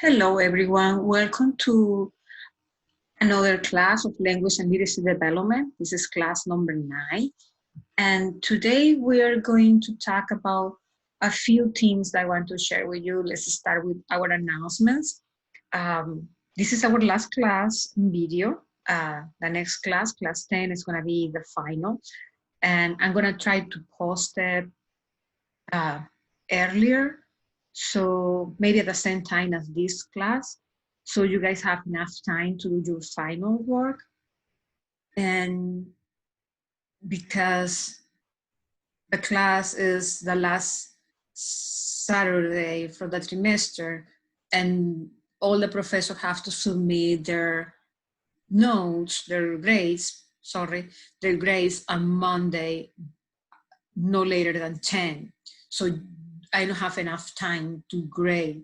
Hello, everyone. Welcome to another class of language and literacy development. This is class number 9. And today we are going to talk about a few things that I want to share with you. Let's start with our announcements. This is our last class in video. The next class, class 10, is going to be the final. And I'm going to try to post it uh, earlier, so maybe at the same time as this class, so you guys have enough time to do your final work. And because the class is the last Saturday for the trimester, and all the professors have to submit their notes, their grades on Monday, no later than 10. So I don't have enough time to grade.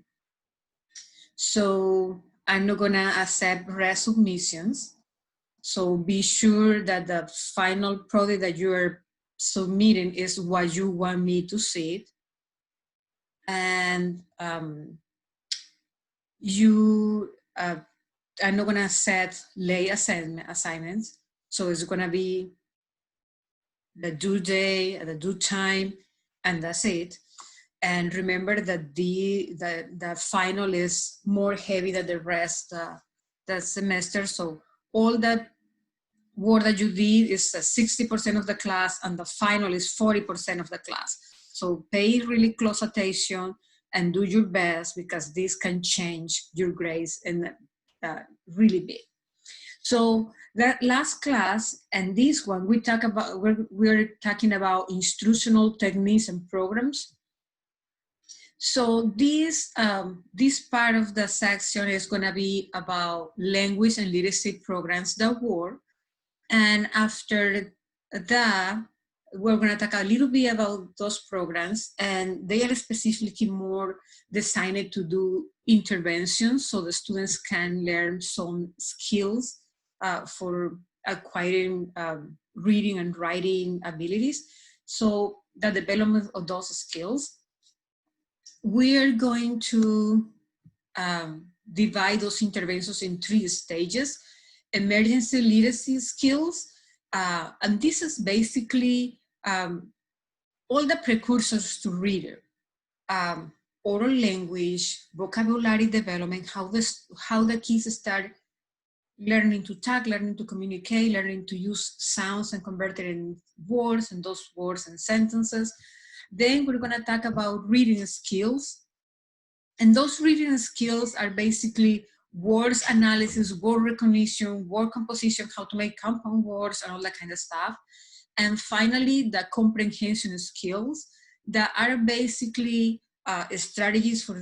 So I'm not gonna accept resubmissions. So be sure that the final product that you're submitting is what you want me to see. And I'm not gonna set late assignments. So it's gonna be the due day, the due time, and that's it. And remember that the final is more heavy than the rest the semester. So all that work that you did is 60% of the class, and the final is 40% of the class. So pay really close attention and do your best, because this can change your grades in really big. So that last class and this one, we're talking about instructional techniques and programs. So this part of the section is going to be about language and literacy programs that work. And after that, we're going to talk a little bit about those programs, and they are specifically more designed to do interventions so the students can learn some skills for acquiring reading and writing abilities. So the development of those skills, we're going to divide those interventions in 3 stages. Emergency literacy skills, and this is basically all the precursors to reading. Oral language, vocabulary development, how the kids start learning to talk, learning to communicate, learning to use sounds and convert it in words, and those words and sentences. Then we're going to talk about reading skills. And those reading skills are basically words analysis, word recognition, word composition, how to make compound words, and all that kind of stuff. And finally, the comprehension skills that are basically strategies for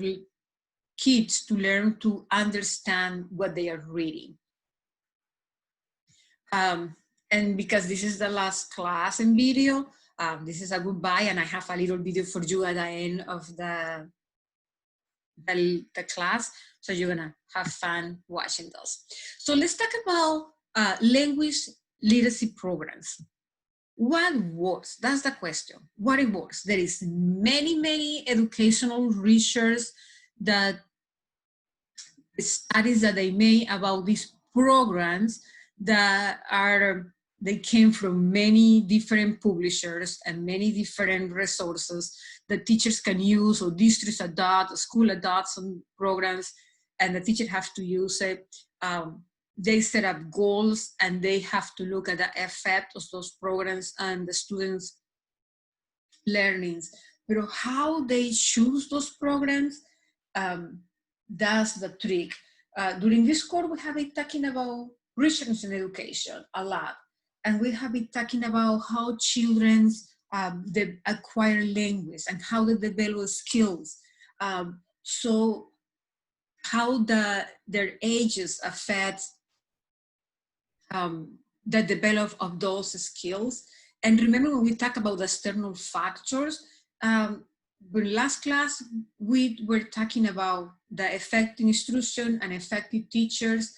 kids to learn to understand what they are reading. And because this is the last class in video, this is a goodbye, and I have a little video for you at the end of the class, so you're gonna have fun watching those. So let's talk about language literacy programs. What works? That's the question. What it works? There is many educational research that studies that they made about these programs that they came from many different publishers and many different resources that teachers can use, or districts adopt, or school adopt some programs, and the teacher have to use it. They set up goals, and they have to look at the effect of those programs and the students' learnings. But how they choose those programs, that's the trick. During this course, we have been talking about research in education a lot. And we have been talking about how children they acquire language and how they develop skills. So how their ages affect the development of those skills. And remember, when we talk about the external factors, in last class, we were talking about the effective instruction and effective teachers,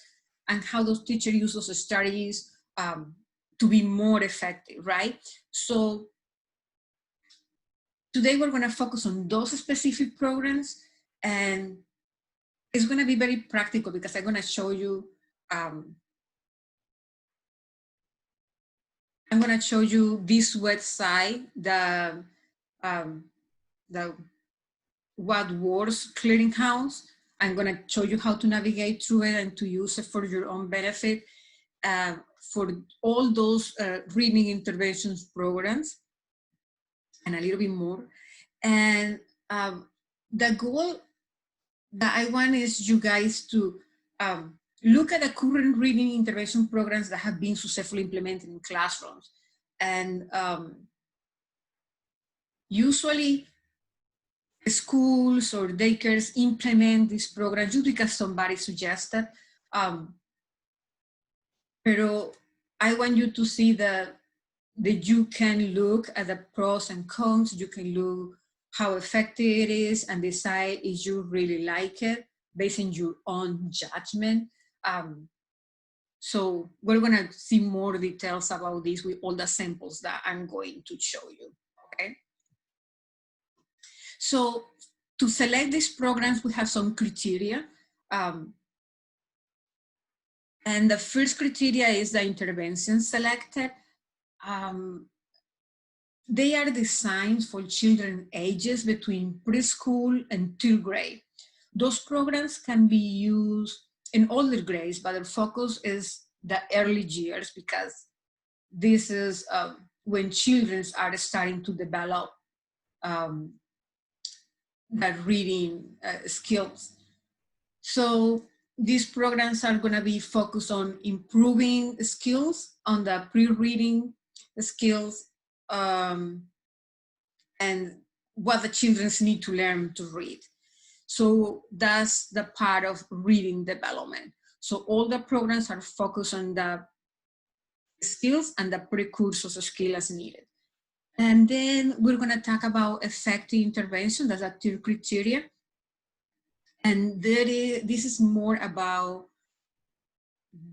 and how those teachers use those strategies to be more effective, right? So today we're going to focus on those specific programs, and It's going to be very practical because I'm going to show you this website, the What Words Clearinghouse. I'm going to show you how to navigate through it and to use it for your own benefit for all those reading interventions programs and a little bit more. And the goal that I want is you guys to look at the current reading intervention programs that have been successfully implemented in classrooms. And usually schools or daycares implement this program just because somebody suggested. Pero I want you to see that you can look at the pros and cons, you can look how effective it is and decide if you really like it based on your own judgment. So we're gonna see more details about this with all the samples that I'm going to show you, okay? So to select these programs, we have some criteria. And the first criteria is the intervention selected. They are designed for children ages between preschool and 3rd grade. Those programs can be used in older grades, but their focus is the early years because this is when children are starting to develop the reading skills. So these programs are going to be focused on improving skills, on the pre-reading skills, and what the children need to learn to read. So that's the part of reading development. So all the programs are focused on the skills and the precursors of skills as needed. And then we're going to talk about effective intervention. That's a 3rd criteria. And this is more about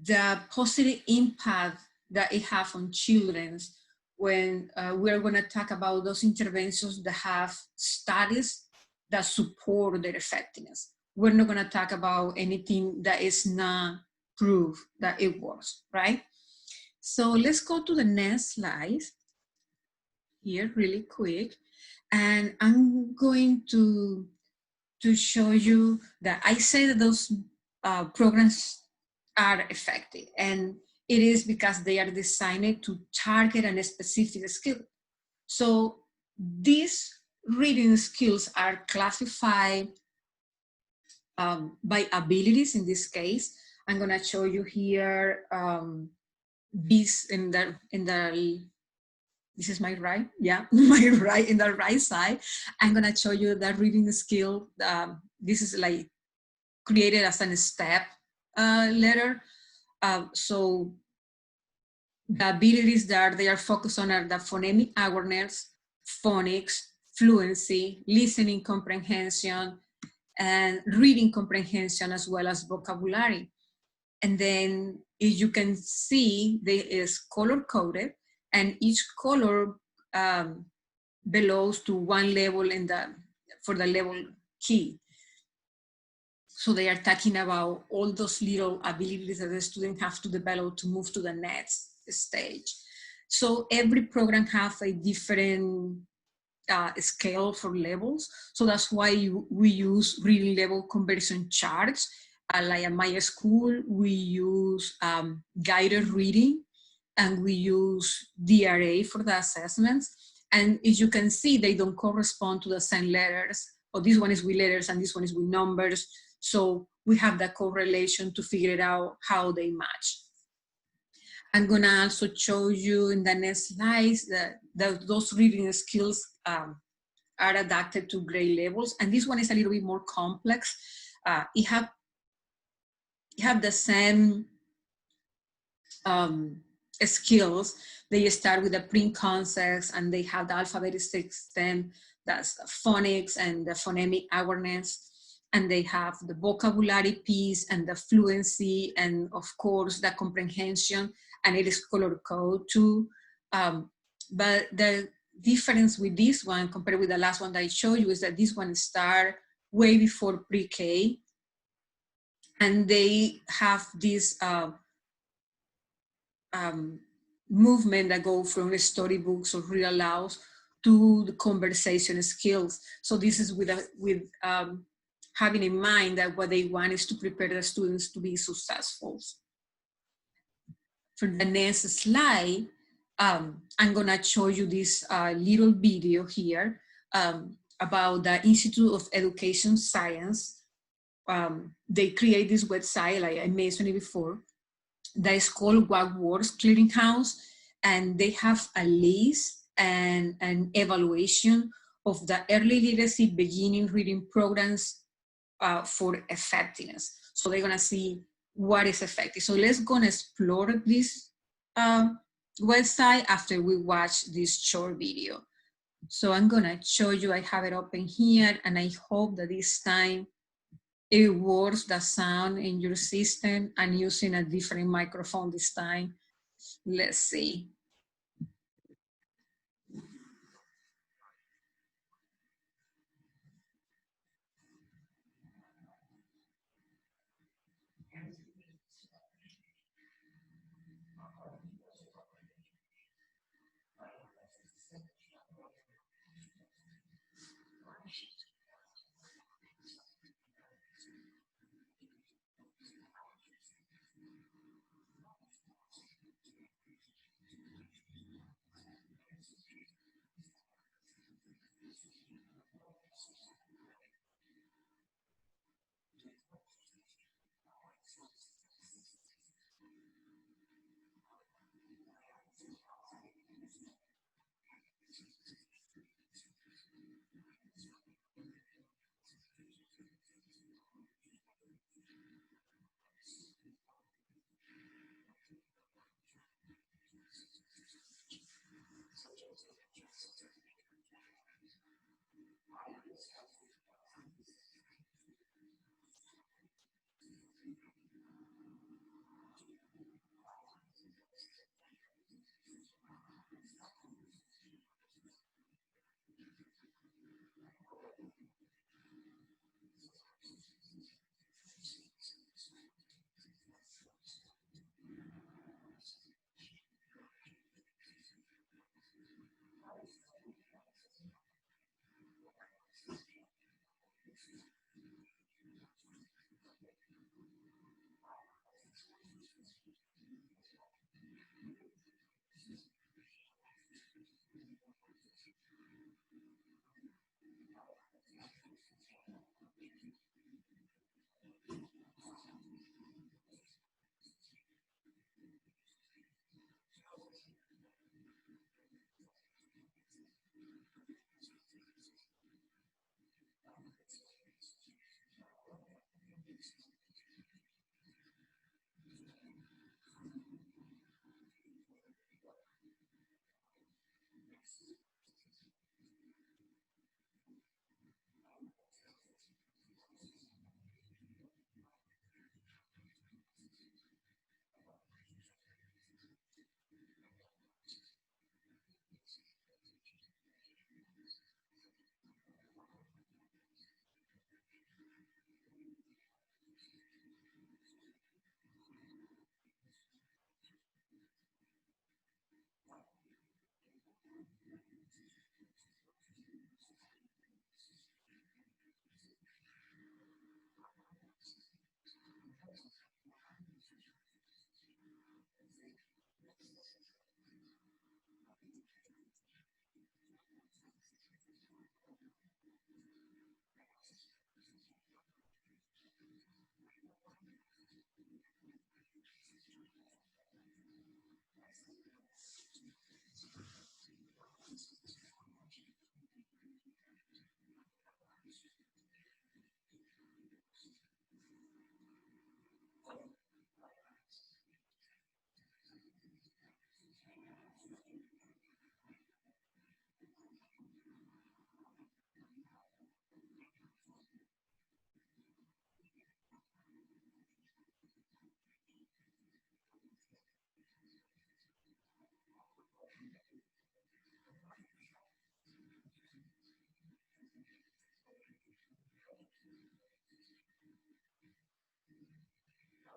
the positive impact that it has on children when we're going to talk about those interventions that have studies that support their effectiveness. We're not going to talk about anything that is not proof that it works, right? So let's go to the next slide here really quick. And I'm going to show you that I say that those programs are effective, and it is because they are designed to target a specific skill. So these reading skills are classified by abilities. In this case, I'm going to show you here this in the this is my right, yeah, my right, in the right side. I'm going to show you the reading skill. This is like created as a step letter. So the abilities that they are focused on are the phonemic awareness, phonics, fluency, listening comprehension, and reading comprehension, as well as vocabulary. And then as you can see, there is color coded, and each color belongs to one level for the level key. So they are talking about all those little abilities that the student have to develop to move to the next stage. So every program has a different scale for levels. So that's why we use reading level conversion charts. Like at my school, we use guided reading, and we use DRA for the assessments. And as you can see, they don't correspond to the same letters. Or this one is with letters and this one is with numbers. So we have that correlation to figure out how they match. I'm gonna also show you in the next slides that those reading skills are adapted to grade levels. And this one is a little bit more complex. It have the same skills. They start with the pre-concepts, and they have the alphabetic system, that's the phonics and the phonemic awareness, and they have the vocabulary piece and the fluency, and of course the comprehension, and it is color code too. But the difference with this one compared with the last one that I showed you is that this one starts way before pre-K. And they have this movement that go from storybooks or real laws to the conversation skills. So this is with having in mind that what they want is to prepare the students to be successful. For the next slide, I'm gonna show you this little video here about the Institute of Education Science. They create this website, like I mentioned it before, that is called What Works Clearinghouse, and they have a list and an evaluation of the early literacy beginning reading programs for effectiveness. So they're gonna see what is effective. So let's go and explore this website after we watch this short video. So I'm gonna show you, I have it open here, and I hope that this time it works, the sound in your system. I'm using a different microphone this time. Let's see.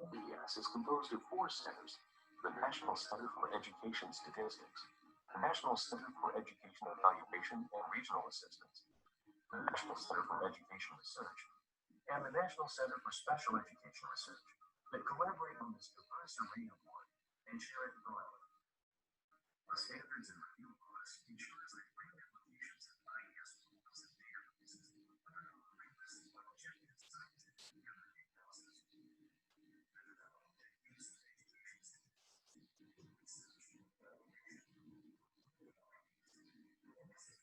NES is composed of 4 centers: the National Center for Education Statistics, the National Center for Education Evaluation and Regional Assistance, the National Center for Education Research, and the National Center for Special Education Research that collaborate on this diverse array of work and share it broadly. The standards and review process ensures that grant applications and IES rules and databases are not rigorous but objective scientific merit analysis. The development techniques of education statistics, research, evaluation, and this is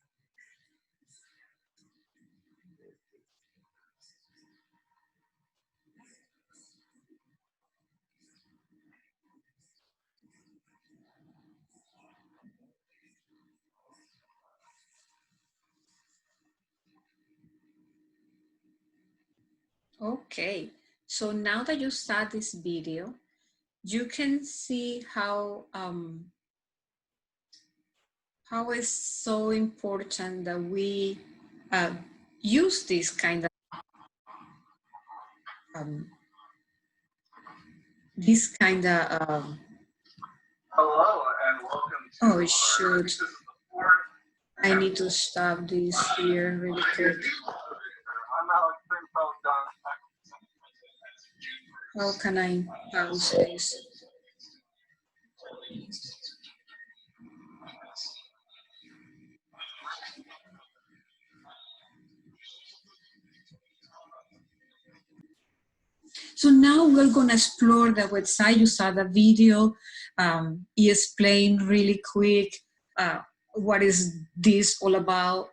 Okay, so now that you start this video, you can see how it's so important that we use this kind of Hello and welcome to oh shoot, I need to stop this here really quick. I'm Alex How can I pause this? So now we're going to explore the website. You saw the video. He explained really quick what is this all about.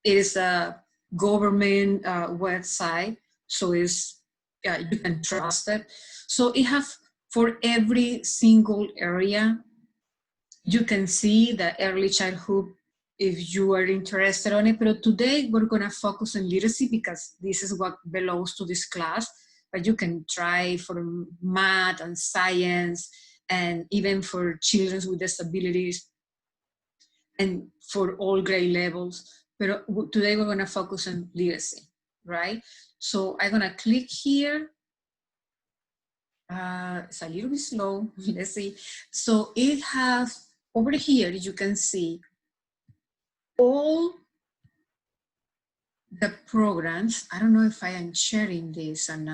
It is a government website, so it's you can trust it. So it has for every single area. You can see the early childhood if you are interested on it. But today we're going to focus on literacy because this is what belongs to this class. But you can try for math and science and even for children with disabilities and for all grade levels. But today we're going to focus on literacy, right? So I'm going to click here. It's a little bit slow. Let's see. So it has over here, you can see all the programs. I don't know if I am sharing this, and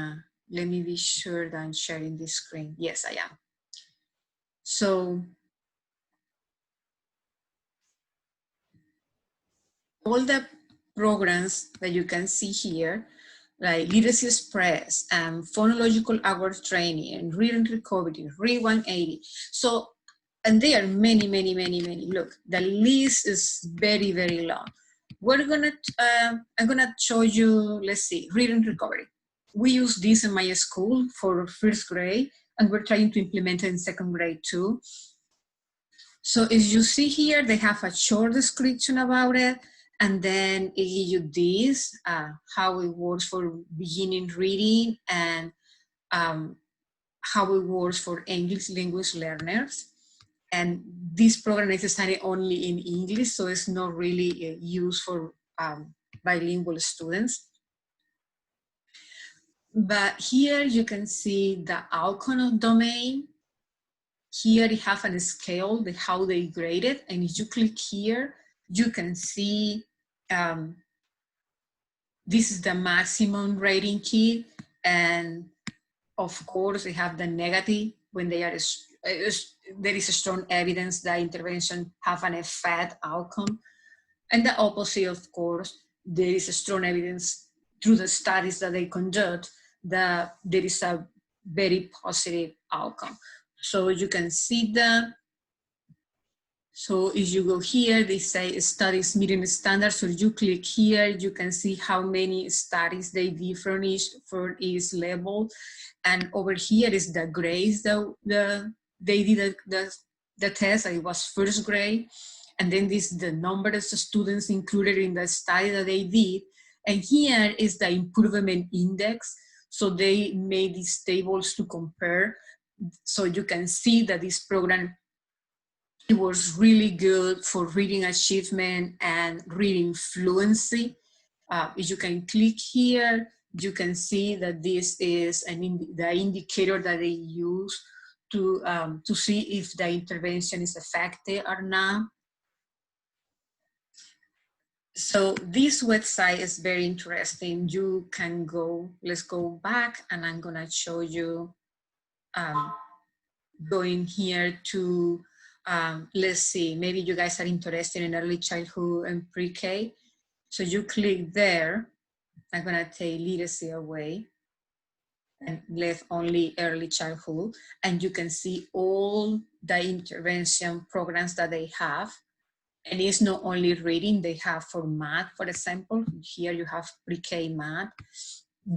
let me be sure that I'm sharing this screen. Yes, I am. So all the programs that you can see here, like Literacy Express, phonological hour training, and reading recovery, Read 180. So, and there are many, many, many, many. Look, the list is very, very long. We're gonna, I'm gonna show you, let's see, reading recovery. We use this in my school for first grade, and we're trying to implement it in second grade too. So as you see here, they have a short description about it, and then it gives you this, how it works for beginning reading, and how it works for English language learners. And this program is studied only in English, so it's not really used for bilingual students. But here you can see the outcome of domain. Here you have a scale, how they grade it, and if you click here, you can see this is the maximum rating key, and of course they have the negative when they are there is a strong evidence that intervention have an effect outcome, and the opposite, of course, there is a strong evidence through the studies that they conduct that there is a very positive outcome. So you can see that. So if you go here, they say studies meeting standards. So you click here, you can see how many studies they did for each level. And over here is the grades that they did the test. It was first grade. And then this is the number of students included in the study that they did. And here is the improvement index. So they made these tables to compare. So you can see that this program, it was really good for reading achievement and reading fluency. If you can click here, you can see that this is the indicator that they use to see if the intervention is effective or not. So this website is very interesting. You can go, let's go back, and I'm gonna show you going here to, let's see, maybe you guys are interested in early childhood and pre-K. So you click there. I'm gonna take literacy away and left only early childhood, and you can see all the intervention programs that they have. And it's not only reading, they have for math, for example. Here you have pre-K math.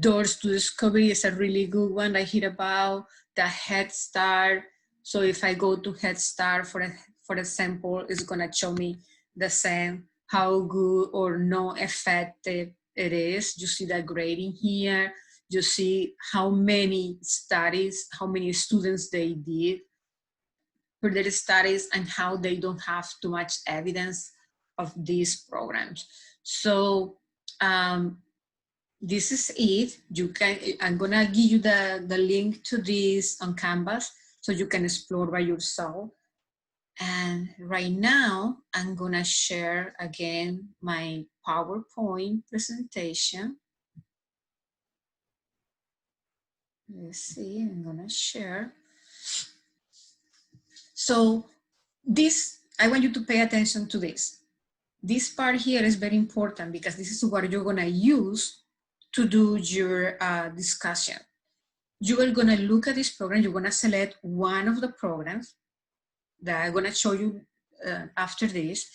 Doors to Discovery is a really good one I hear about. The Head Start. So if I go to Head Start, for example, it's gonna show me the same, how good or no effective it is. You see the grading here. You see how many studies, how many students they did for their studies, and how they don't have too much evidence of these programs. So this is it. You can, I'm gonna give you the link to this on Canvas so you can explore by yourself. And right now, I'm gonna share again my PowerPoint presentation. Let's see, I'm gonna share. So this, I want you to pay attention to this. This part here is very important because this is what you're gonna use to do your discussion. You are gonna look at this program, you're gonna select one of the programs that I'm gonna show you after this,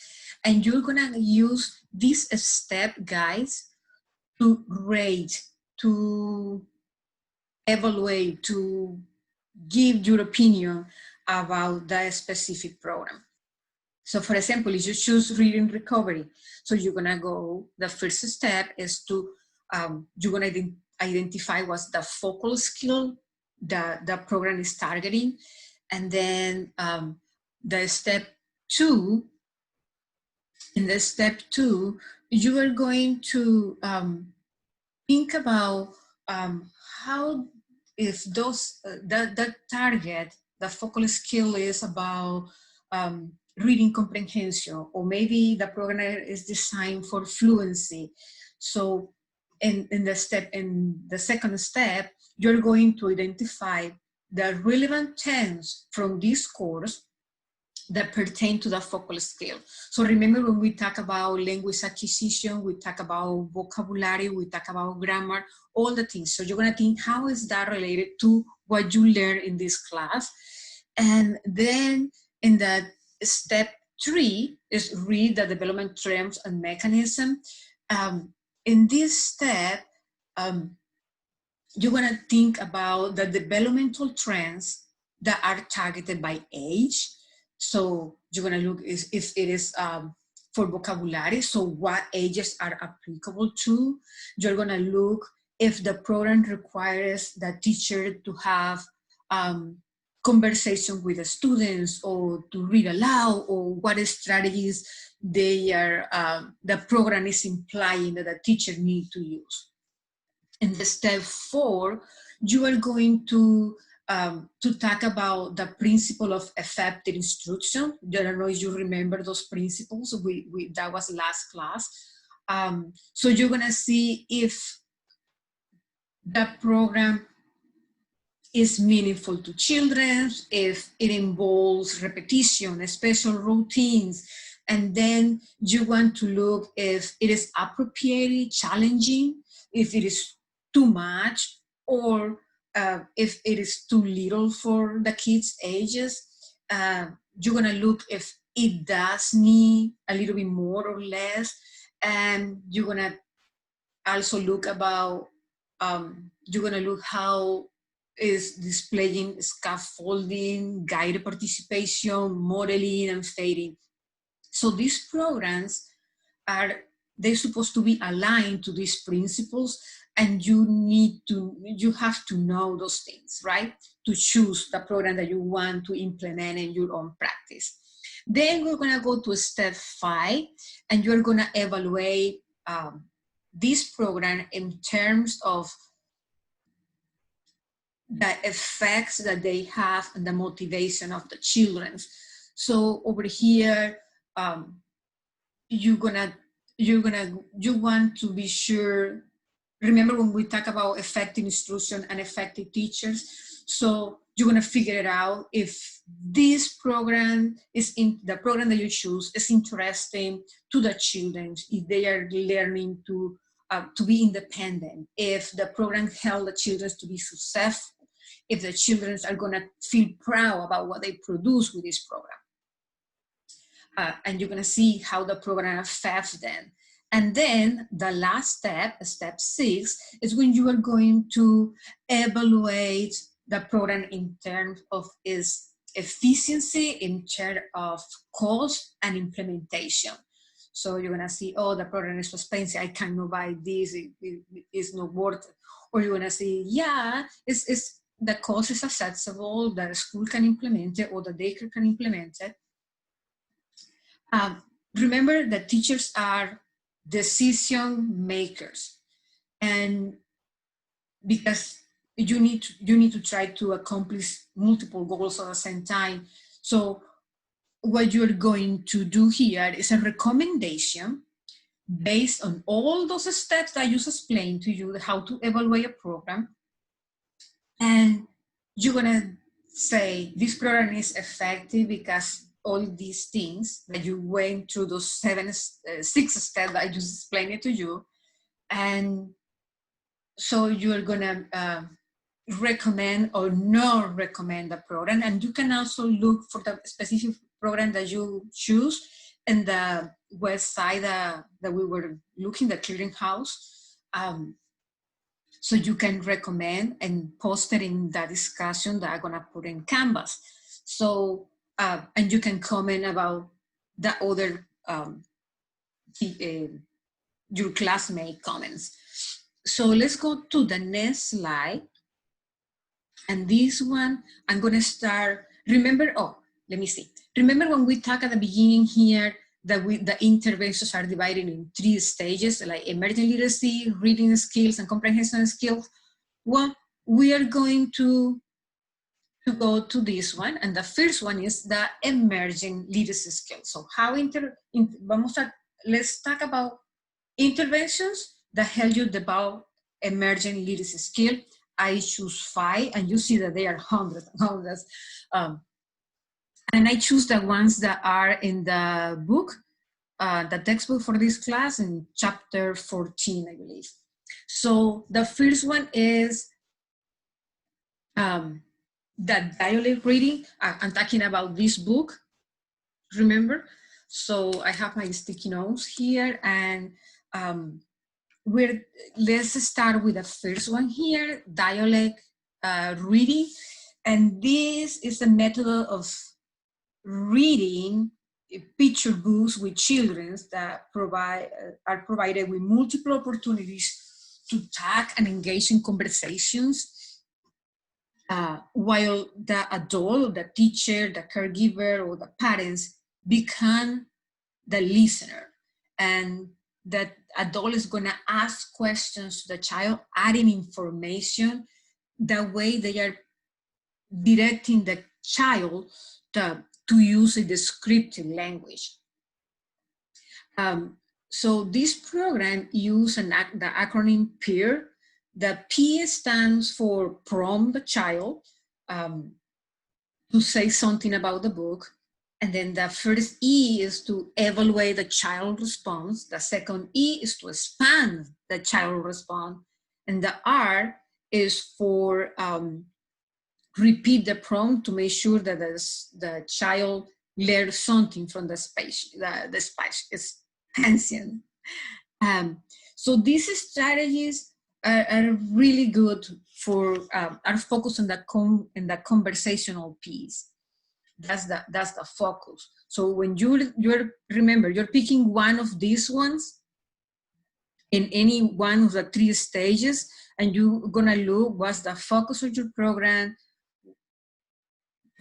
and you're gonna use these step guides to rate, to evaluate, to give your opinion about that specific program. So for example, if you choose reading recovery, so you're gonna go, the first step is to, you're gonna identify what's the focal skill that the program is targeting. And then the step two, in the step two, you are going to think about how, if those, that target, the focal skill is about reading comprehension, or maybe the program is designed for fluency. So in the second step, you're going to identify the relevant terms from this course that pertain to the focal skill. So remember, when we talk about language acquisition, we talk about vocabulary, we talk about grammar, all the things. So you're gonna think, how is that related to what you learn in this class? And then in the step three is read the development trends and mechanism. In this step, you're gonna think about the developmental trends that are targeted by age. So you're gonna look if it is for vocabulary, so what ages are applicable to. You're gonna look if the program requires the teacher to have conversation with the students, or to read aloud, or what strategies they are, the program is implying that the teacher need to use. In the step four, you are going to talk about the principle of effective instruction. I don't know if you remember those principles. That was last class. So you're gonna see if the program is meaningful to children, if it involves repetition, special routines, and then you want to look if it is appropriately challenging, if it is too much, or if it is too little for the kids' ages. You're gonna look if it does need a little bit more or less, and you're gonna also look about, you're gonna look how is displaying scaffolding, guided participation, modeling, and fading. So these programs they're supposed to be aligned to these principles, and you have to know those things, right? To choose the program that you want to implement in your own practice. Then we're gonna go to step 5, and you're gonna evaluate this program in terms of the effects that they have on the motivation of the children. So over here, you want to be sure. Remember when we talk about effective instruction and effective teachers? So you're gonna figure it out if this program is in the program that you choose is interesting to the children, if they are learning to be independent, if the program helps the children to be successful, if the children are gonna feel proud about what they produce with this program. And you're gonna see how the program affects them. And then the last step, step 6, is when you are going to evaluate the program in terms of its efficiency, in terms of cost and implementation. So you're gonna see, oh, the program is so expensive, I cannot buy this, it's not worth it. Or you're gonna see, yeah, the cost is accessible, the school can implement it or the daycare can implement it. Remember that teachers are decision makers, and because you need to try to accomplish multiple goals at the same time. So what you're going to do here is a recommendation based on all those steps that I just explained to you, how to evaluate a program, and you're gonna say this program is effective because all these things that you went through, those 6 steps that I just explained it to you. And so you're gonna recommend or not recommend the program. And you can also look for the specific program that you choose in the website that we were looking, the clearinghouse. So you can recommend and post it in the discussion that I'm gonna put in Canvas. So, and you can comment about the other, your classmate comments. So let's go to the next slide. And this one, I'm gonna start, remember, oh, let me see. Remember when we talked at the beginning here that the interventions are divided in 3 stages, like emerging literacy, reading skills, and comprehension skills? Well, we are going to go to this one, and the first one is the emerging literacy skills. So how let's talk about interventions that help you develop emerging literacy skill. I choose 5, and you see that they are hundreds and hundreds. And I choose the ones that are in the book, the textbook for this class in chapter 14, I believe. So the first one is the dialect reading. I'm talking about this book, remember? So I have my sticky notes here, and let's start with the first one here, dialect reading. And this is a method of reading picture books with children that are provided with multiple opportunities to talk and engage in conversations, while the adult, the teacher, the caregiver, or the parents become the listener. And that adult is going to ask questions to the child, adding information. That way they are directing the child to use a descriptive language. So this program uses the acronym PEER. The P stands for prompt the child to say something about the book. And then the first E is to evaluate the child response. The second E is to expand the child response. And the R is for repeat the prompt to make sure that the child learns something from the space, the space expansion. So these strategies are really good for, are focused on the conversational piece. That's the focus. So when remember, you're picking one of these ones in any one of the 3 stages, and you're gonna look what's the focus of your program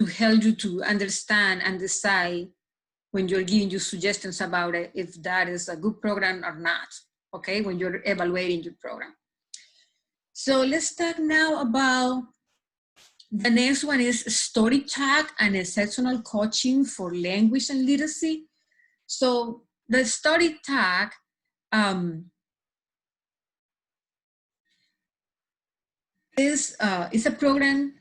to help you to understand and decide when you're giving you suggestions about it, if that is a good program or not. okay, when you're evaluating your program. So let's talk now about the next one is story tag and exceptional coaching for language and literacy. So the story tag is a program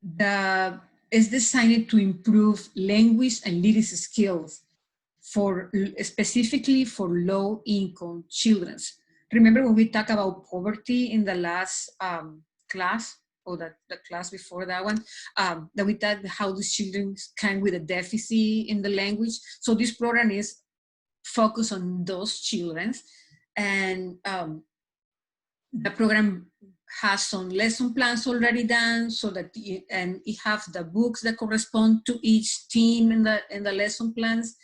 that is designed to improve language and literacy skills for specifically for low-income children. Remember when we talked about poverty in the last class, or the class before that one, that we talked how the children can with a deficit in the language. So this program is focused on those children, and the program has some lesson plans already done, so that and it have the books that correspond to each team in the lesson plans.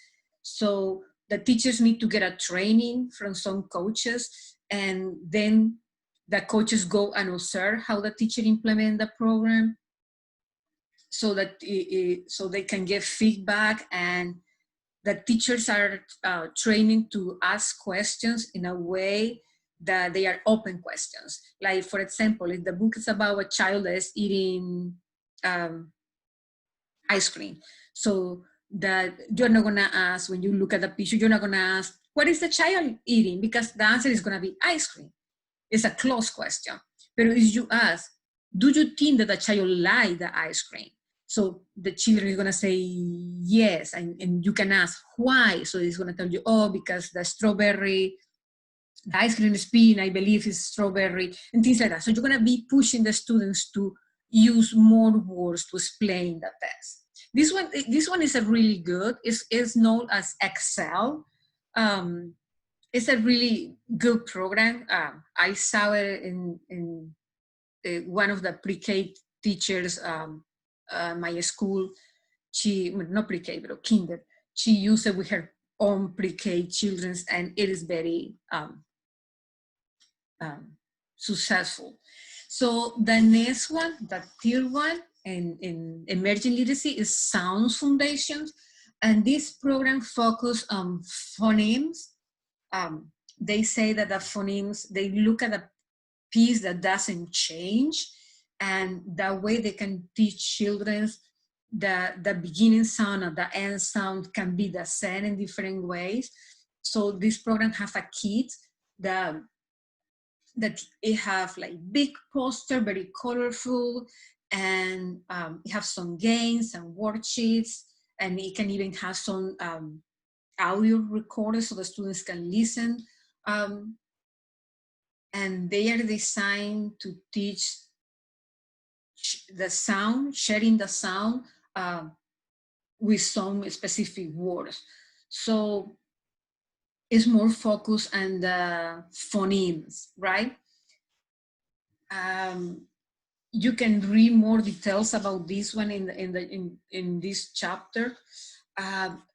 So the teachers need to get a training from some coaches, and then the coaches go and observe how the teacher implement the program, so that so they can give feedback, and the teachers are training to ask questions in a way that they are open questions. Like, for example, if the book is about a child that is eating ice cream, so that you're not gonna ask, when you look at the picture, you're not gonna ask, what is the child eating? Because the answer is gonna be ice cream. It's a closed question. But if you ask, do you think that the child like the ice cream? So the children is gonna say yes, and you can ask why. So it's gonna tell you, oh, because the strawberry, the ice cream spin, I believe is strawberry, and things like that. So you're gonna be pushing the students to use more words to explain the test. This one is a really good. It's known as Excel. It's a really good program. I saw it in one of the pre-K teachers, my school. She, not pre-K, but kinder. She used it with her own pre-K children, and it is very successful. So the next one, the third one, in emerging literacy is Sounds Foundations, and this program focus on phonemes. They say that the phonemes, they look at a piece that doesn't change, and that way they can teach children the beginning sound and the end sound can be the same in different ways. So this program has a kit that it have like big poster, very colorful, and it have some games and worksheets, and it can even have some audio recorders so the students can listen. And they are designed to teach the sound, sharing the sound with some specific words. So it's more focused on the phonemes, right? You can read more details about this one in this chapter.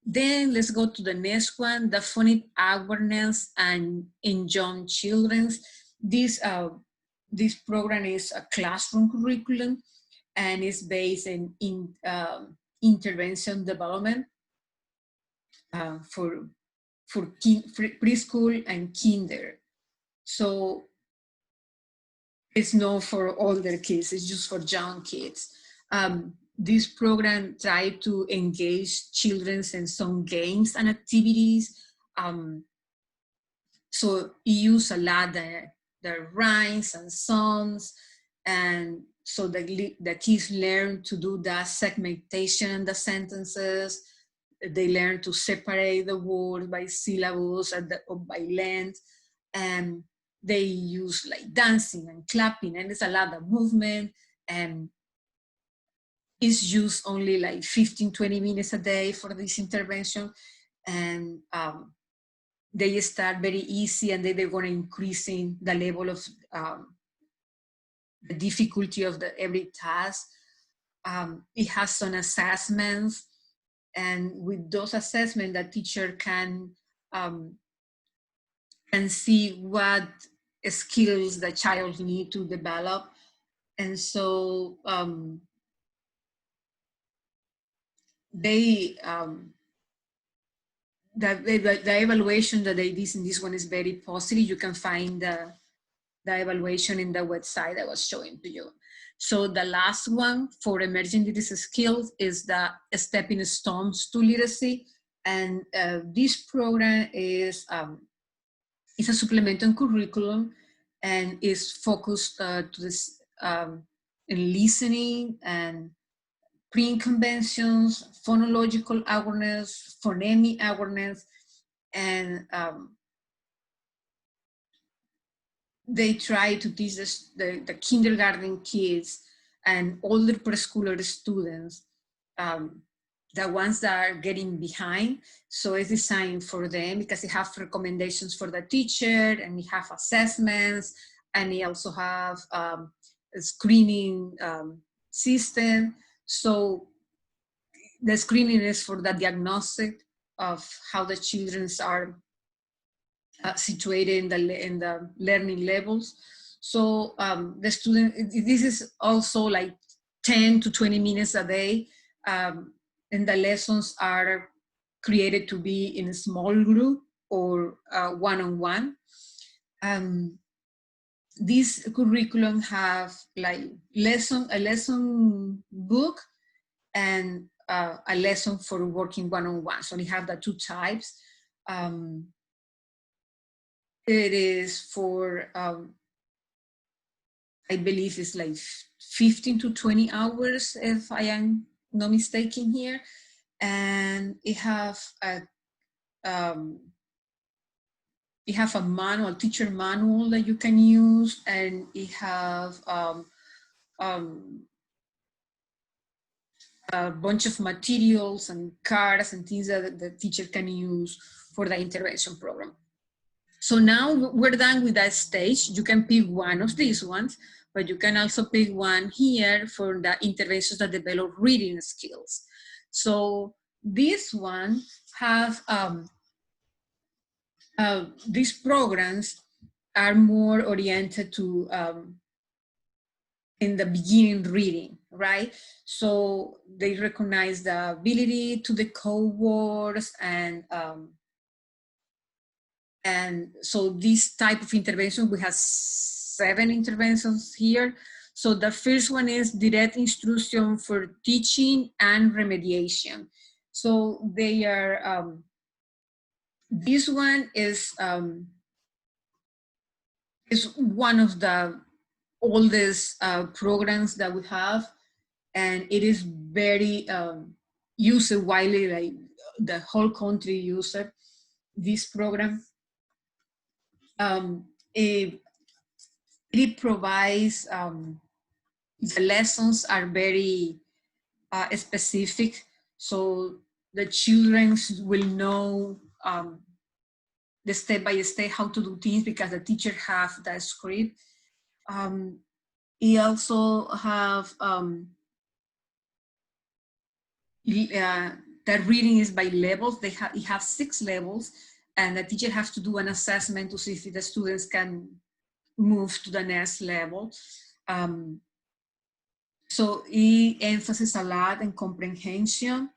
Then let's go to the next one, the phonic awareness and in young children. This program is a classroom curriculum, and is based in intervention development for preschool and kinder. So it's not for older kids, it's just for young kids. This program try to engage children in some games and activities. So it use a lot the rhymes and songs, and so the kids learn to do that segmentation in the sentences. They learn to separate the words by syllables or by length, and they use like dancing and clapping, and it's a lot of movement, and it's used only like 15-20 minutes a day for this intervention. And they start very easy, and then they're going to increasing the level of the difficulty of every task. It has some assessments, and with those assessments, the teacher can see what skills the child need to develop. And so they the evaluation that they did in this one is very positive. You can find the evaluation in the website I was showing to you. So the last one for emerging literacy skills is the stepping stones to literacy. And this program is a supplemental curriculum and is focused to this in listening and pre-conventions, phonological awareness, phonemic awareness, and they try to teach the kindergarten kids and older preschooler students, the ones that are getting behind. So it's designed for them because they have recommendations for the teacher, and we have assessments, and we also have a screening system. So the screening is for the diagnostic of how the children are situated in the learning levels. So the student, this is also like 10 to 20 minutes a day, and the lessons are created to be in a small group or one-on-one. This curriculum have like a lesson book and a lesson for working one-on-one. So we have the two types. It is for, I believe it's like 15 to 20 hours, if I am not mistaken here. And it have a manual, teacher manual that you can use, and it have a bunch of materials and cards and things that the teacher can use for the intervention program. So now we're done with that stage. You can pick one of these ones, but you can also pick one here for the interventions that develop reading skills. So this one have, these programs are more oriented to in the beginning reading, right? So they recognize the ability to decode words, and so this type of intervention, we have 7 interventions here. So the first one is direct instruction for teaching and remediation. So they are, this one is one of the oldest programs that we have, and it is very used widely, like the whole country uses this program. It provides, the lessons are very specific, so the children will know the step-by-step how to do things because the teacher have the script. He also have the reading is by levels. It have 6 levels, and the teacher has to do an assessment to see if the students can move to the next level. So he emphasizes a lot in comprehension,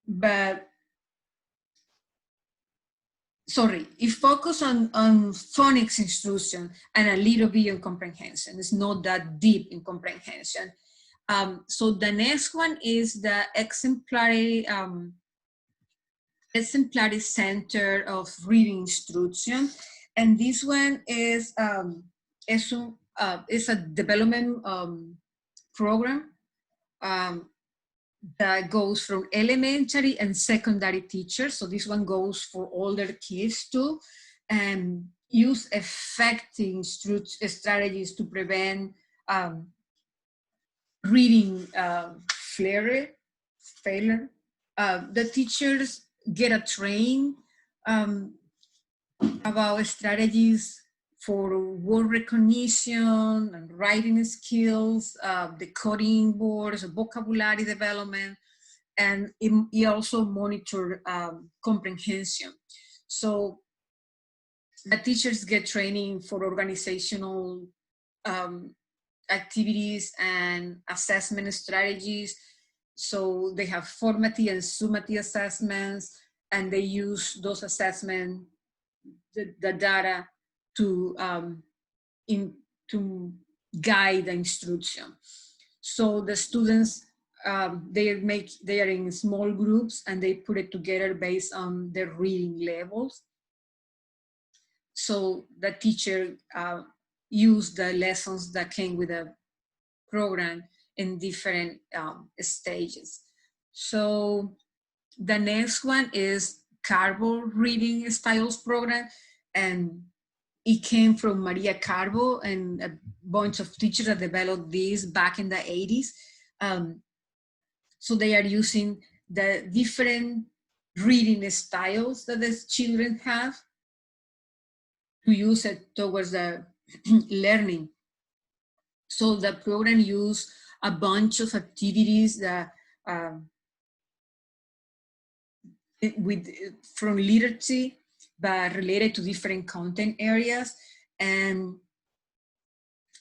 but it focuses on phonics instruction and a little bit on comprehension. It's not that deep in comprehension. So the next one is the exemplary center of reading instruction, and this one is a development program that goes from elementary and secondary teachers. So this one goes for older kids too, and use effective strategies to prevent reading failure. The teachers get a train about strategies for word recognition and writing skills, decoding words, vocabulary development, and it also monitor comprehension. So the teachers get training for organizational activities and assessment strategies. So they have formative and summative assessments, and they use those assessment, the data to to guide the instruction. So the students, they are in small groups and they put it together based on their reading levels. So the teacher used the lessons that came with the program in different stages. So the next one is Carbo Reading Styles Program, and it came from Maria Carbo and a bunch of teachers that developed this back in the 80s. So they are using the different reading styles that the children have to use it towards the learning. So the program used a bunch of activities that with from literacy, but related to different content areas. And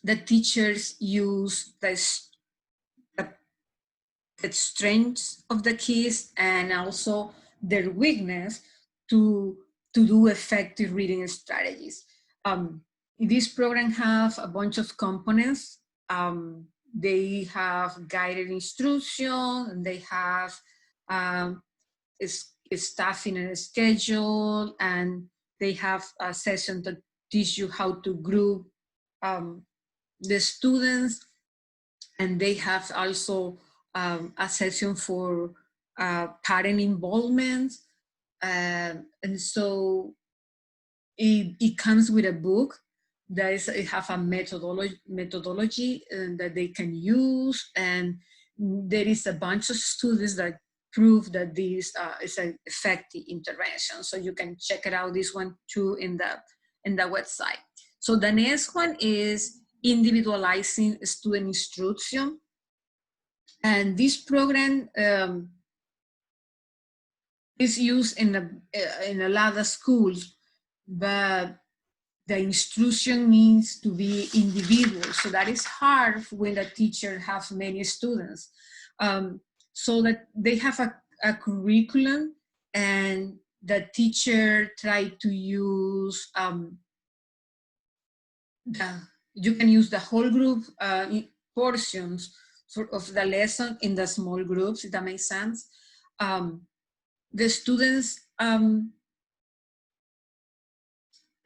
the teachers use the strengths of the kids and also their weakness to do effective reading strategies. This program have a bunch of components. They have guided instruction, and they have staffing and schedule, and they have a session that teach you how to group the students, and they have also a session for parent involvement. And so it comes with a book that it have a methodology that they can use, and there is a bunch of studies that prove that this is an effective intervention. So you can check it out, this one too, in the website. So the next one is individualizing student instruction. And this program is used in a lot of schools, but the instruction needs to be individual. So that is hard when the teacher has many students. So that they have a curriculum, and the teacher try to use, you can use the whole group portions of the lesson in the small groups, if that makes sense. The students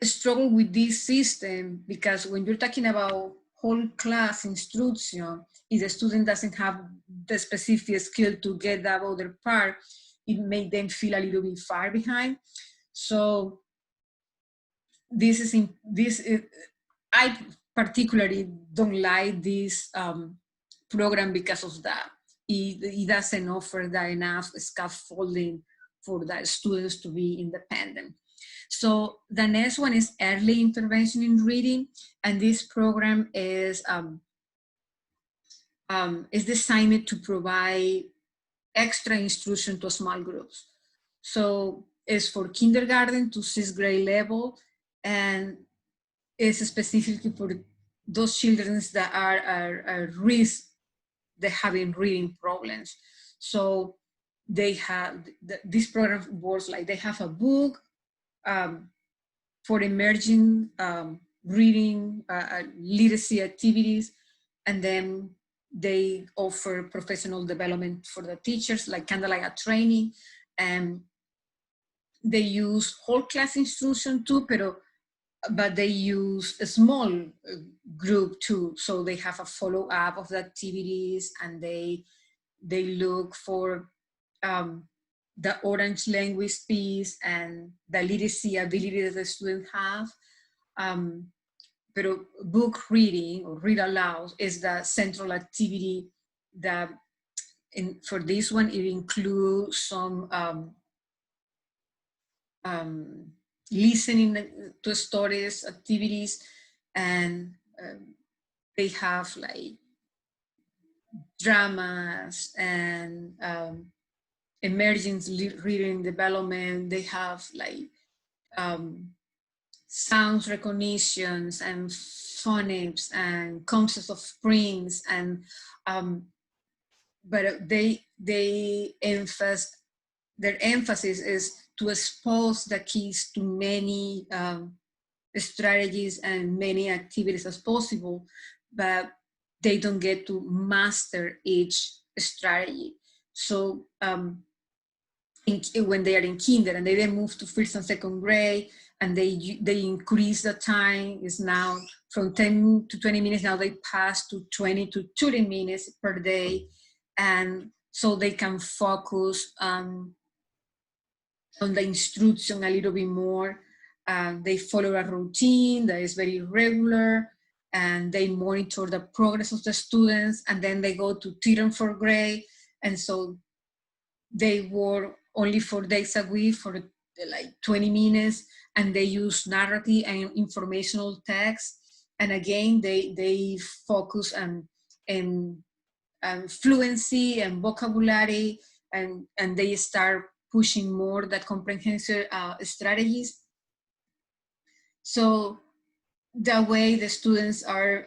struggle with this system because when you're talking about whole class instruction, if the student doesn't have the specific skill to get that other part, it makes them feel a little bit far behind. So I particularly don't like this program because of that. It doesn't offer that enough scaffolding for the students to be independent. So the next one is early intervention in reading, and this program is designed to provide extra instruction to small groups. So it's for kindergarten to 6th grade level, and it's specifically for those children that are at risk of having reading problems. So they have, this program works like they have a book for emerging reading literacy activities, and then they offer professional development for the teachers, like kind of like a training. And they use whole class instruction too, but they use a small group too. So they have a follow-up of the activities, and they look for the orange language piece and the literacy ability that the students have. But book reading or read aloud is the central activity that for this one, it includes some listening to stories, activities, and they have like dramas and emerging reading development. They have like sounds recognitions and phonics and concepts of springs, and but their emphasis is to expose the kids to many strategies and many activities as possible, but they don't get to master each strategy. So when they are in kinder and they then move to first and second grade, and they increase the time, is now from 10 to 20 minutes, now they pass to 20 to 30 minutes per day, and so they can focus on the instruction a little bit more. They follow a routine that is very regular, and they monitor the progress of the students, and then they go to third and fourth grade, and so they work only 4 days a week for like 20 minutes, and they use narrative and informational text. And again, they focus on fluency and vocabulary, and they start pushing more the comprehensive strategies. So the way the students are,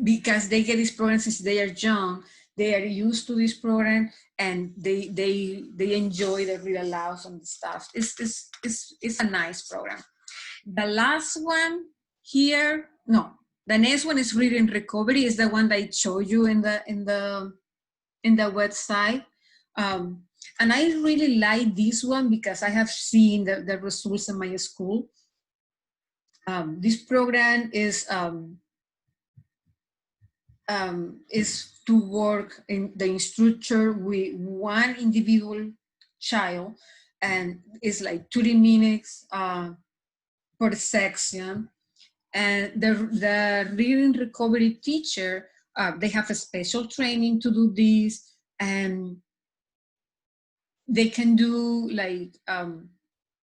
because they get this program since they are young, they are used to this program, and they enjoy the read alouds and the stuff. It's a nice program. The last one here, no, the next one is reading recovery, is the one that I showed you in the website. And I really like this one because I have seen the results in my school. This program is to work in the instructor with one individual child, and it's like 30 minutes per section. And the reading recovery teacher, they have a special training to do this, and they can do like,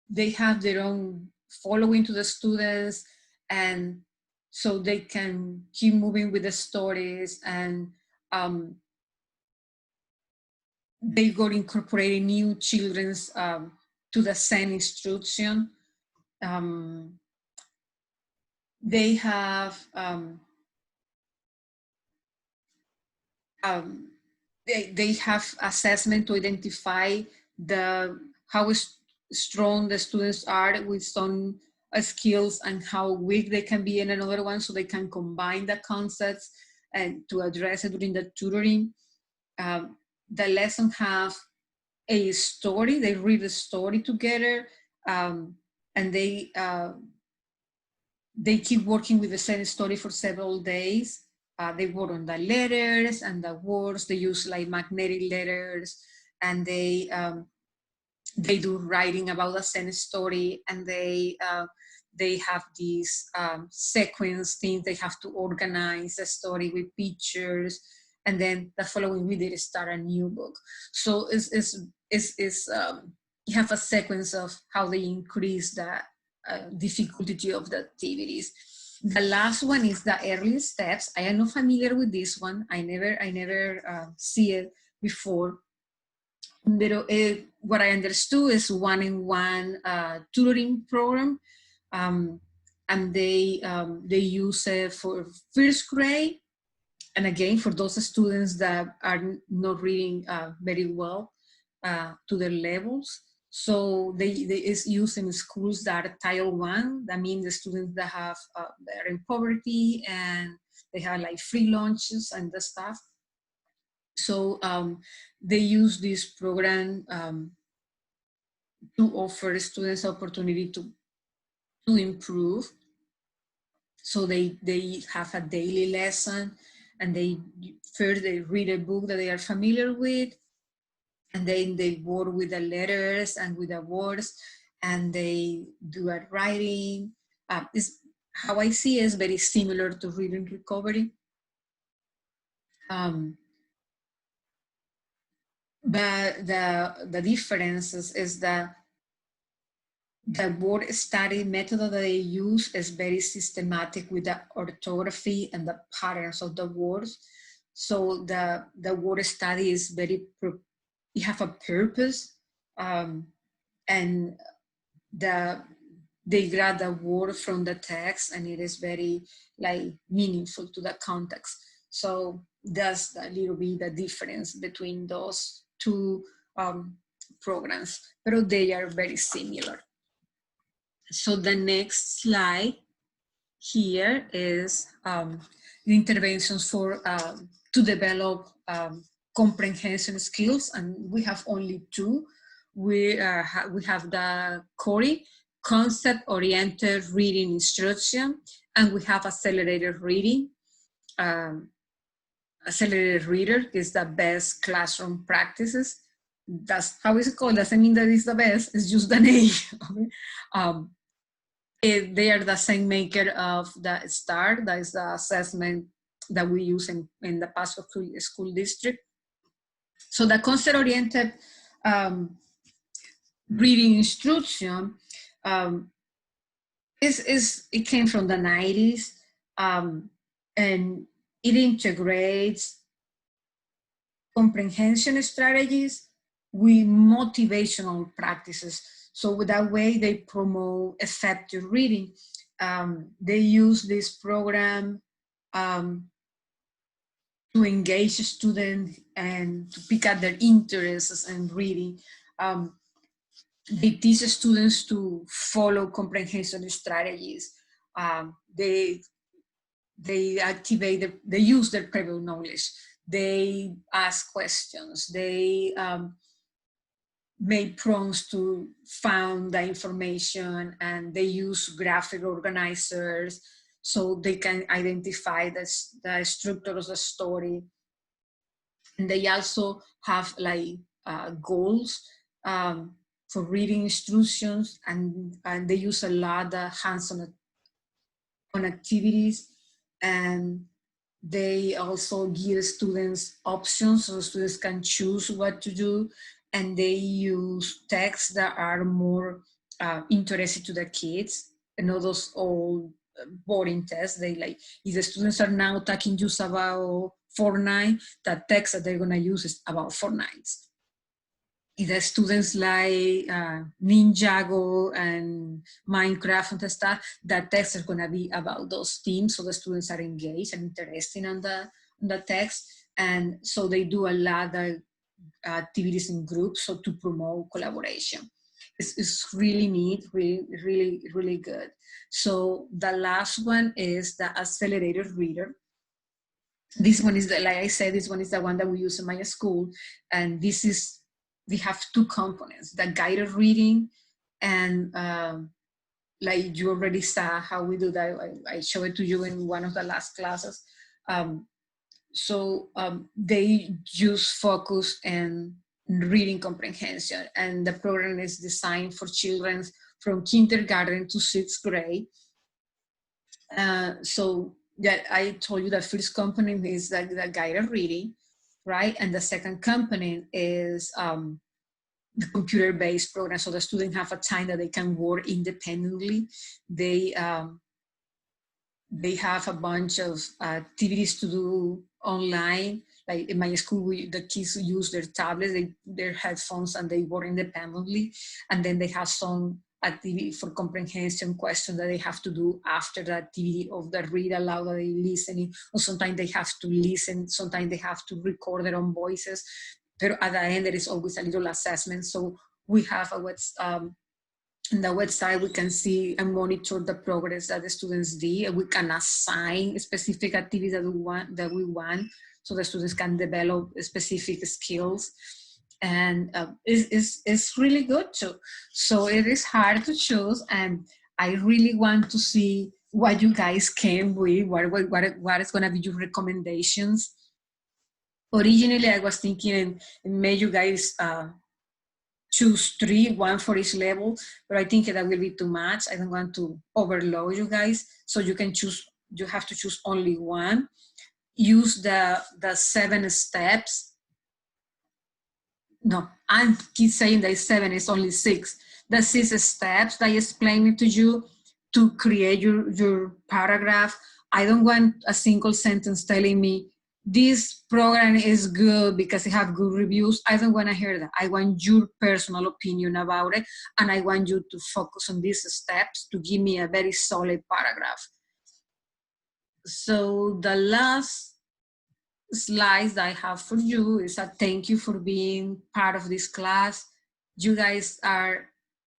they have their own following to the students, and so they can keep moving with the stories, and they go incorporating new children's to the same instruction. They have they have assessment to identify how strong the students are with some skills, and how weak they can be in another one, so they can combine the concepts and to address it during the tutoring. The lesson have a story. They read the story together, and they keep working with the same story for several days. They work on the letters and the words. They use like magnetic letters, and they do writing about the same story, and they have these sequence things. They have to organize the story with pictures, and then the following week they start a new book. So you have a sequence of how they increase the difficulty of the activities. The last one is the early steps. I am not familiar with this one. I never see it before. But what I understood is one-on-one tutoring program, and they use it for first grade, and again for those students that are not reading very well to their levels. So they is used in schools that are Title 1. That means the students that have they're in poverty, and they have like free lunches and the stuff. So they use this program to offer students opportunity to improve. So they have a daily lesson, and they first they read a book that they are familiar with, and then they work with the letters and with the words, and they do a writing. Is how I see it is very similar to reading recovery. But the difference is that the word study method that they use is very systematic with the orthography and the patterns of the words. So the word study is very, you have a purpose, and they grab the word from the text, and it is very like meaningful to the context. So that's a little bit the difference between those two programs, but they are very similar. So the next slide here is the interventions for to develop comprehension skills, and we have only two. We have the CORI, concept-oriented reading instruction, and we have accelerated reading. Accelerated reader is the best classroom practices. That's how it's called. Doesn't mean that it's the best. It's just the name. They are the same maker of the STAR. That is the assessment that we use in the Pasco School District. So the concept-oriented reading instruction it came from the 90s, and it integrates comprehension strategies with motivational practices. So with that way, they promote effective reading. They use this program to engage students and to pick up their interests in reading. They teach students to follow comprehension strategies. They activate, they use their previous knowledge. They ask questions. They make prompts to find the information, and they use graphic organizers so they can identify the structure of the story. And they also have like goals for reading instructions, and they use a lot of hands-on activities, and they also give students options so students can choose what to do, and they use texts that are more interested to the kids, and not those old boring tests. They like, if the students are now talking just about Fortnite, the text that they're gonna use is about Fortnite. If the students like Ninjago and Minecraft and stuff, the text is going to be about those themes, so the students are engaged and interested in the text. And so they do a lot of activities in groups, so to promote collaboration. It's really neat, really good. So the last one is the accelerated reader. This one is, like I said, this one is the one that we use in my school, and this is, we have two components, the guided reading, and like you already saw how we do that. I showed it to you in one of the last classes. They just focus on reading comprehension, and the program is designed for children from kindergarten to 6th grade. So that I told you, the first component is the guided reading, right? And the second component is the computer-based program. So the students have a time that they can work independently. They have a bunch of activities to do online. Like in my school, the kids use their tablets, their headphones, and they work independently. And then they have some activity for comprehension questions that they have to do after the activity of the read aloud that they listening, or sometimes they have to listen, sometimes they have to record their own voices. But at the end, there is always a little assessment. So we have a in the website, we can see and monitor the progress that the students did. We can assign specific activities that we want, so the students can develop specific skills. And it's really good too. So it is hard to choose, and I really want to see what you guys came with, what is going to be your recommendations. Originally, I was thinking and made you guys choose 3, 1 for each level, but I think that will be too much. I don't want to overload you guys, so you can choose. You have to choose only one. Use the 7 steps. No, I keep saying that 7 is only 6. The 6 steps that I explained to you to create your paragraph. I don't want a single sentence telling me this program is good because it have good reviews. I don't want to hear that. I want your personal opinion about it, and I want you to focus on these steps to give me a very solid paragraph. So the last slides that I have for you is a thank you for being part of this class. You guys are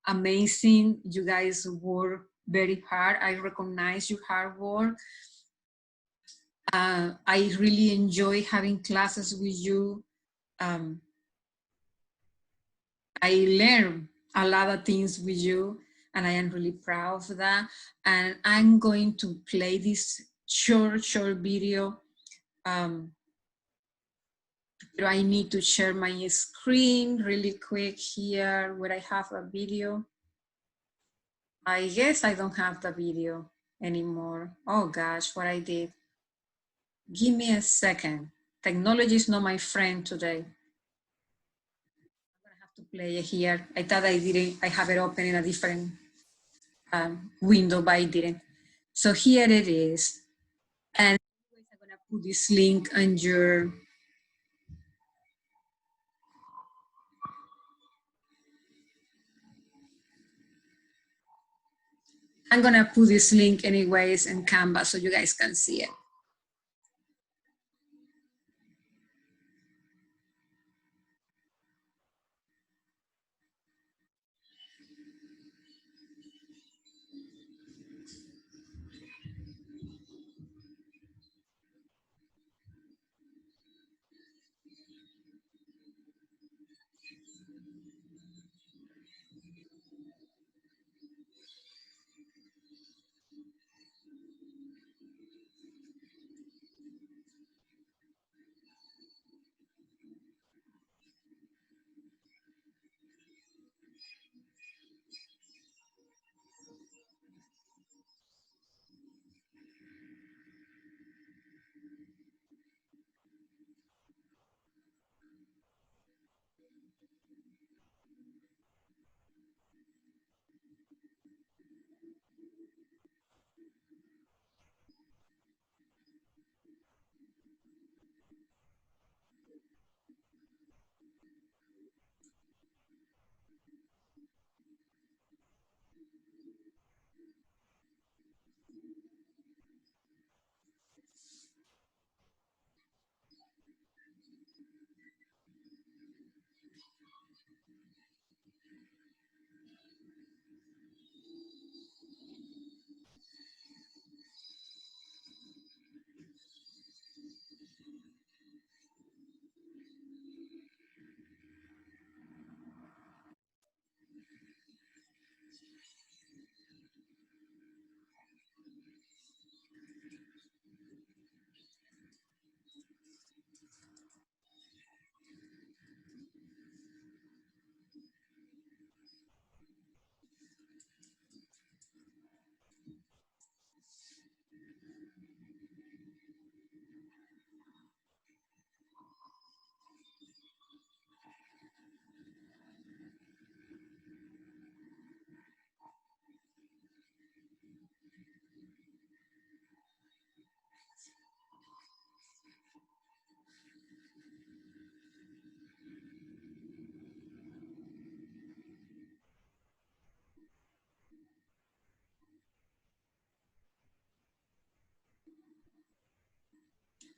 amazing. You guys work very hard. I recognize your hard work. I really enjoy having classes with you. I learn a lot of things with you, and I am really proud of that. And I'm going to play this short video. I need to share my screen really quick here where I have a video. I guess I don't have the video anymore. Oh gosh, what I did. Give me a second. Technology is not my friend today. I'm gonna have to play it here. I thought I didn't, I have it open in a different window, but I didn't. So here it is. And I'm gonna put this link on your, I'm gonna put this link anyways in Canva so you guys can see it.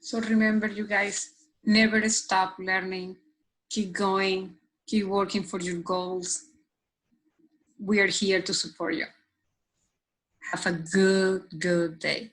So remember, you guys, never stop learning, keep going, keep working for your goals. We are here to support you. Have a good day.